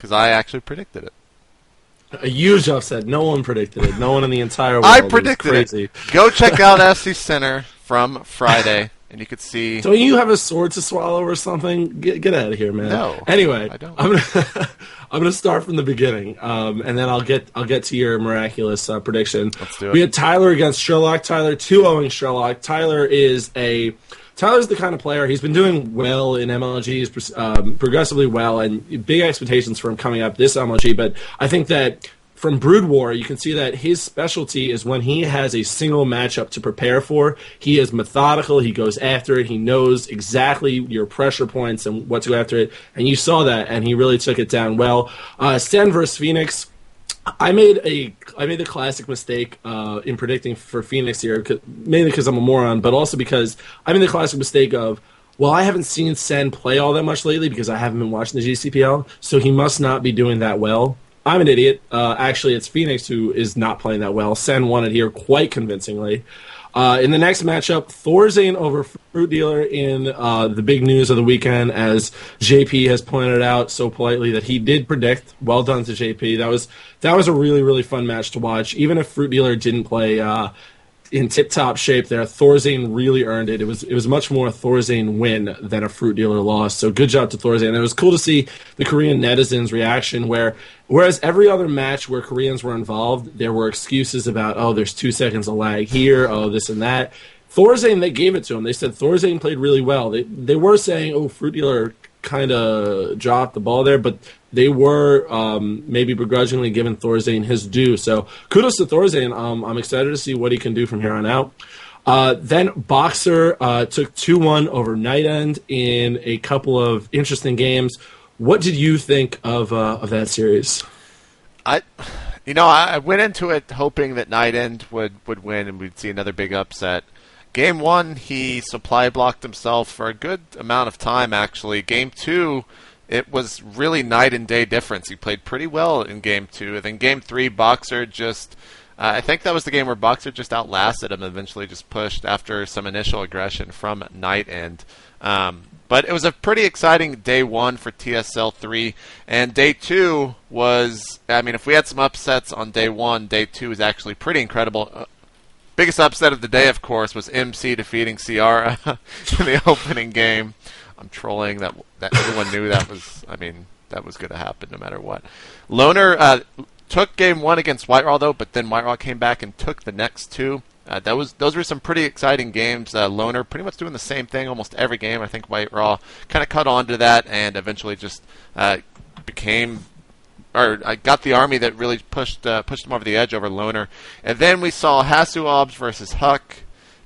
because I actually predicted it. A huge upset. No one predicted it. No one in the entire world. I predicted it. Go check out FC Center from Friday, and you could see. Don't you have a sword to swallow or something? Get out of here, man. No. Anyway, I don't. I'm gonna start from the beginning, and then I'll get to your miraculous prediction. Let's do it. We had Tyler against Sherlock. Tyler 2-0 Sherlock. Tyler's the kind of player, he's been doing well in MLGs, progressively well, and big expectations for him coming up this MLG, but I think that from Brood War, you can see that his specialty is when he has a single matchup to prepare for, he is methodical, he goes after it, he knows exactly your pressure points and what to go after it, and you saw that, and he really took it down well. Sen versus Phoenix, I made the classic mistake in predicting for Phoenix here, mainly because I'm a moron, but also because I made the classic mistake of, well, I haven't seen Sen play all that much lately because I haven't been watching the GCPL, so he must not be doing that well. I'm an idiot. Actually, it's Phoenix who is not playing that well. Sen won it here quite convincingly. In the next matchup, Thorzane over Fruit Dealer in the big news of the weekend, as JP has pointed out so politely that he did predict. Well done to JP. That was a really, really fun match to watch. Even if Fruit Dealer didn't play in tip-top shape there, Thorzane really earned it. It was much more a Thorzane win than a Fruit Dealer loss. So good job to Thorzane. And it was cool to see the Korean netizens' reaction whereas every other match where Koreans were involved, there were excuses about, oh, there's 2 seconds of lag here, oh, this and that. Thorzane, they gave it to him. They said Thorzane played really well. They were saying, oh, Fruit Dealer kind of dropped the ball there, but they were maybe begrudgingly giving Thorzane his due. So kudos to Thorzane. I'm excited to see what he can do from here on out. Then Boxer took 2-1 over Night End in a couple of interesting games. What did you think of that series? I went into it hoping that Night End would win and we'd see another big upset. Game 1, he supply blocked himself for a good amount of time, actually. Game 2, it was really night and day difference. He played pretty well in Game 2. And then Game 3, Boxer just... I think that was the game where Boxer just outlasted him and eventually just pushed after some initial aggression from Night End. But it was a pretty exciting Day 1 for TSL 3. And Day 2 was... I mean, if we had some upsets on Day 1, Day 2 is actually pretty incredible. Biggest upset of the day, of course, was MC defeating Ciara in the opening game. I'm trolling that everyone knew that was going to happen no matter what. Loner took Game 1 against White Raw, though, but then White Raw came back and took the next 2. Those were some pretty exciting games. Loner pretty much doing the same thing almost every game. I think White Raw kind of caught on to that and eventually just I got the army that really pushed them over the edge over Loner. And then we saw Hasuobs versus Huck.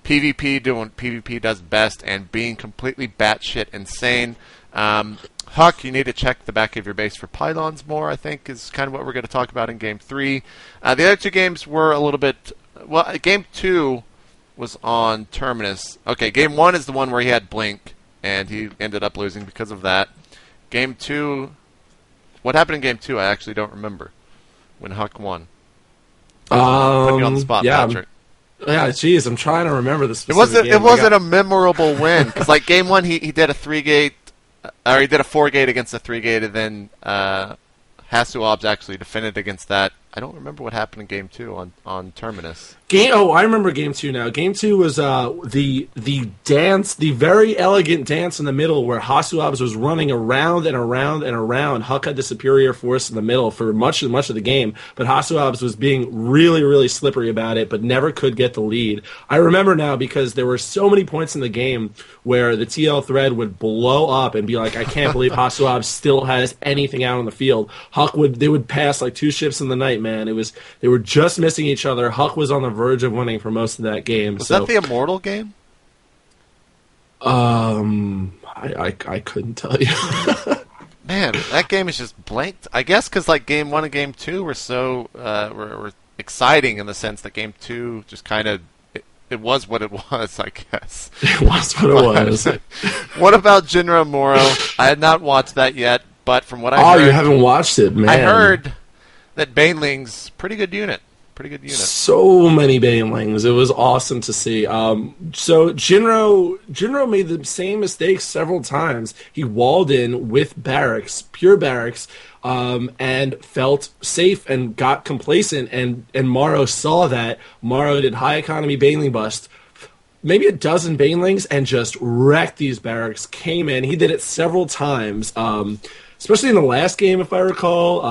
PvP doing what PvP does best and being completely batshit insane. Huck, you need to check the back of your base for pylons more, I think, is kind of what we're going to talk about in Game 3. The other 2 games were a little bit... Well, Game 2 was on Terminus. Okay, Game 1 is the one where he had Blink, and he ended up losing because of that. Game 2... What happened in Game 2? I actually don't remember. When Huck won. Putting you on the spot, Patrick. Yeah, geez, I'm trying to remember this. It wasn't a memorable win because, like, Game 1, he did a 3-gate, or he did a 4-gate against a 3-gate, and then Hasuobs actually defended against that. I don't remember what happened in Game 2 on Terminus. I remember Game 2 now. Game 2 was the dance, the very elegant dance in the middle where Hasuobs was running around and around and around. Huck had the superior force in the middle for much of the game, but Hasuobs was being really, really slippery about it, but never could get the lead. I remember now because there were so many points in the game where the TL thread would blow up and be like, I can't believe Hasuobs still has anything out on the field. They would pass like 2 ships in the night, man. They were just missing each other. Huck was on the verge of winning for most of that game. Was that the Immortal game? I couldn't tell you. Man, that game is just blanked. I guess because like Game 1 and Game 2 were so were exciting in the sense that Game 2 just kind of it was what it was. I guess it was what it was. What about Jinra Moro? I had not watched that yet, but from what I heard, you haven't watched it, man. I heard that Baneling's pretty good unit. So many Banelings. It was awesome to see. So Jinro made the same mistake several times. He walled in with barracks, pure barracks. and felt safe and got complacent. And Morrow saw that. Morrow did high economy Baneling bust, maybe a dozen Banelings, and just wrecked these barracks. Came in. He did it several times, especially in the last game, if I recall.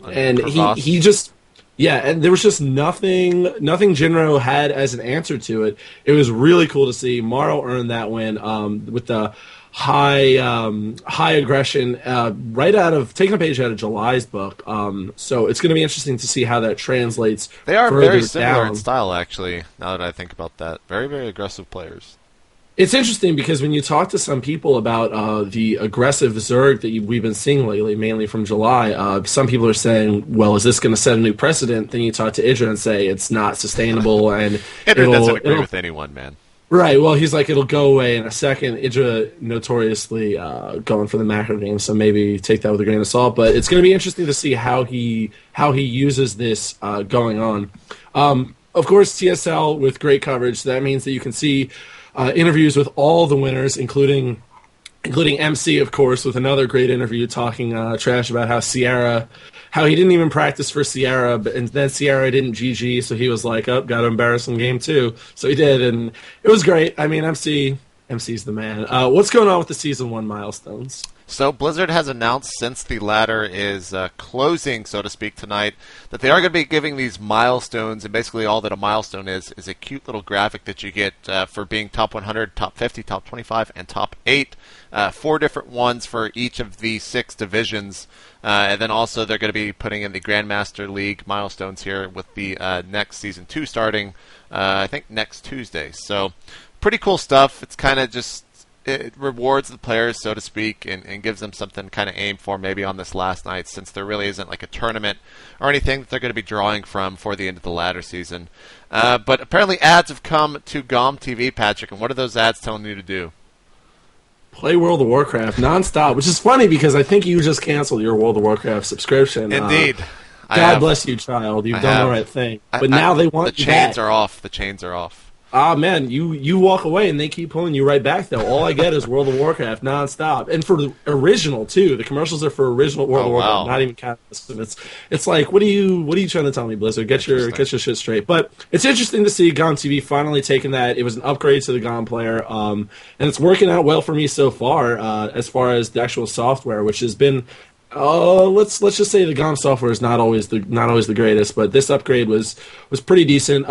And he just. Yeah, and there was just nothing Jinro had as an answer to it. It was really cool to see. Morrow earned that win with the high aggression right out of taking a page out of July's book. So it's going to be interesting to see how that translates. They are very similar down. in style, actually. Now that I think about that, very, very aggressive players. It's interesting because when you talk to some people about the aggressive Zerg that we've been seeing lately, mainly from July, some people are saying, well, is this going to set a new precedent? Then you talk to Idra and say it's not sustainable. And Idra doesn't agree with anyone, man. Right, well, he's like, it'll go away in a second. Idra notoriously going for the macro game, so maybe take that with a grain of salt. But it's going to be interesting to see how he uses this going on. Of course, TSL with great coverage. That means that you can see interviews with all the winners, including MC, of course, with another great interview talking trash about how he didn't even practice for Sierra, and then Sierra didn't GG, so he was like, oh, got to embarrass him game 2. So he did, and it was great. I mean, MC's the man. What's going on with the Season 1 milestones? So Blizzard has announced, since the ladder is closing, so to speak, tonight, that they are going to be giving these milestones, and basically all that a milestone is a cute little graphic that you get for being top 100, top 50, top 25, and top 8. 4 different ones for each of the 6 divisions. And then also they're going to be putting in the Grandmaster League milestones here with the next Season 2 starting, I think, next Tuesday. So pretty cool stuff. It's kind of just... it rewards the players, so to speak, and gives them something kind of aim for maybe on this last night, since there really isn't like a tournament or anything that they're going to be drawing from for the end of the ladder season. But apparently ads have come to GOM TV, Patrick, and what are those ads telling you to do? Play World of Warcraft nonstop, which is funny because I think you just canceled your World of Warcraft subscription. Indeed. God bless you, child. You've done the right thing. But now they want the chains are off. The chains are off. Ah, man, you walk away and they keep pulling you right back, though. All I get is World of Warcraft nonstop. And for the original, too. The commercials are for original World of Warcraft, not even counting. It's like, what are you trying to tell me, Blizzard? Get your shit straight. But it's interesting to see GOM TV finally taking that. It was an upgrade to the GOM player, and it's working out well for me so far as the actual software, which has been... let's just say the GOM software is not always the greatest, but this upgrade was pretty decent.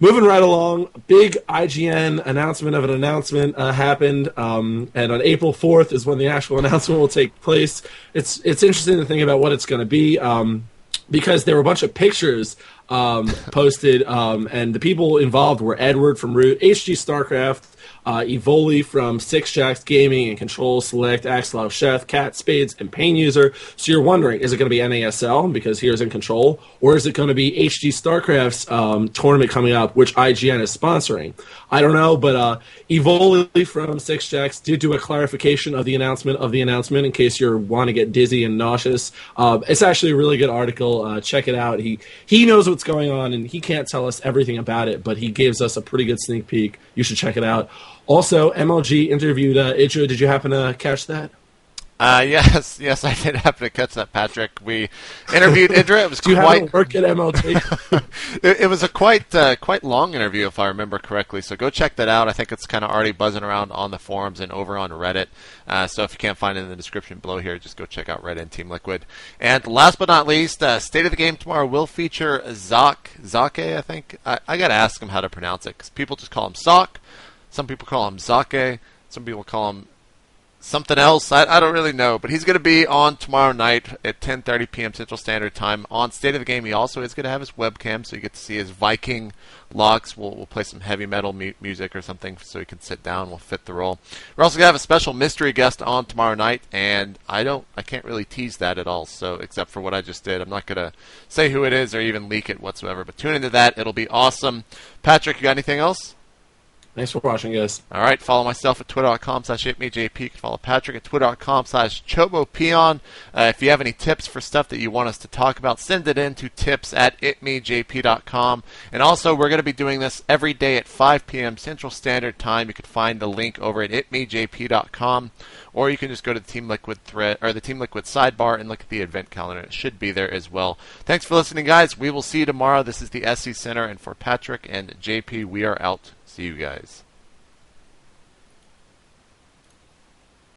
Moving right along, big IGN announcement of an announcement happened, and on April 4th is when the actual announcement will take place. It's interesting to think about what it's going to be, because there were a bunch of pictures posted, and the people involved were Edward from Root, HG Starcraft, Evoli from Six Jacks Gaming and Control Select, Axelow Chef, Cat Spades, and Pain User. So you're wondering, is it going to be NASL because here's in Control, or is it going to be HG Starcraft's tournament coming up, which IGN is sponsoring? I don't know, but Evoli from Six Jacks did do a clarification of the announcement in case you want to get dizzy and nauseous. It's actually a really good article. Check it out. He knows what's going on, and he can't tell us everything about it, but he gives us a pretty good sneak peek. You should check it out. Also, MLG interviewed Idra. Did you happen to catch that? Yes, I did happen to catch that, Patrick. We interviewed Idra. It was Do you happen to work at MLG? it was a quite long interview, if I remember correctly. So go check that out. I think it's kind of already buzzing around on the forums and over on Reddit. So if you can't find it in the description below here, just go check out Reddit and Team Liquid. And last but not least, State of the Game tomorrow will feature Zake, I think. I got to ask him how to pronounce it, because people just call him Sock. Some people call him Zake. Some people call him something else. I don't really know. But he's going to be on tomorrow night at 10:30 p.m. Central Standard Time on State of the Game. He also is going to have his webcam, so you get to see his Viking locks. We'll play some heavy metal music or something so he can sit down. We'll fit the role. We're also going to have a special mystery guest on tomorrow night, and I can't really tease that at all, so except for what I just did. I'm not going to say who it is or even leak it whatsoever, but tune into that. It'll be awesome. Patrick, you got anything else? Thanks for watching, guys. All right, follow myself at twitter.com/itmejp. You can follow Patrick at twitter.com/chobopeon. If you have any tips for stuff that you want us to talk about, send it in to tips@itmejp.com. And also, we're going to be doing this every day at 5 p.m. Central Standard Time. You can find the link over at itmejp.com, or you can just go to the Team Liquid thread or the Team Liquid sidebar and look at the event calendar. It should be there as well. Thanks for listening, guys. We will see you tomorrow. This is the SC Center, and for Patrick and JP, we are out. See you guys.